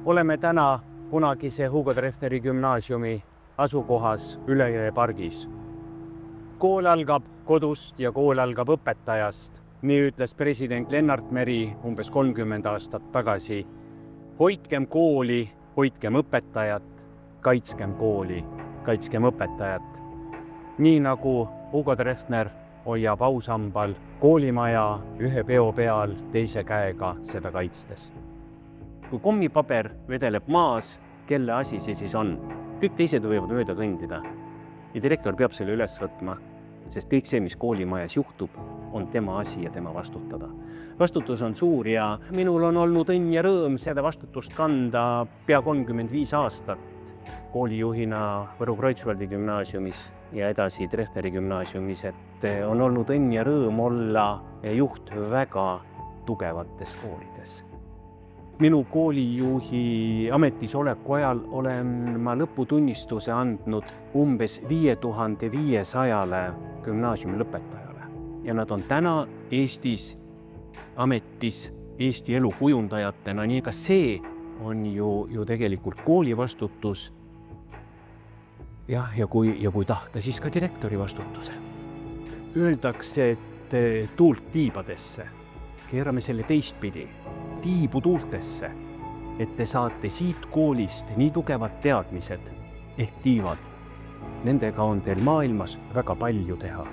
Oleme täna kunagise Hugo Treffneri gümnaasiumi asukohas Ülejõe pargis. Kool algab kodust ja kool algab õpetajast. Nii ütles president Lennart Meri umbes 30 aastat tagasi. Hoidkem kooli, hoidkem õpetajat, kaitskem kooli, kaitskem õpetajat. Nii nagu Hugo Treffner hoiab ausambal koolimaja ühe peo peal teise käega seda kaitstes. Kui kommipaber vedeleb maas, kelle asi see siis on? Kõik teised võivad mööda kõndida. Ja direktor peab selle üles võtma, sest kõik see, mis koolimajas juhtub, on tema asi ja tema vastutada. Vastutus on suur ja minul on olnud õnn ja rõõm seda vastutust kanda pea 35 aastat koolijuhina Võru Kreutzwaldi gümnaasiumis ja edasi Treffneri gümnaasiumis, et on olnud õnn ja rõõm olla juht väga tugevates koolides. Minu koolijuhi ametisoleku ajal olen ma lõputunnistuse andnud umbes 5500 gümnaasiumi lõpetajale. Ja nad on täna Eestis ametis Eesti elu kujundajatena, nii ka see on ju tegelikult kooli vastutus. Ja kui tahta, siis ka direktori vastutuse. Öeldakse, et tuult tiibadesse. Keerame selle teistpidi. Tiibu tuultesse, et te saate siit koolist nii tugevad teadmised ehk tiivad. Nendega on teil maailmas väga palju teha.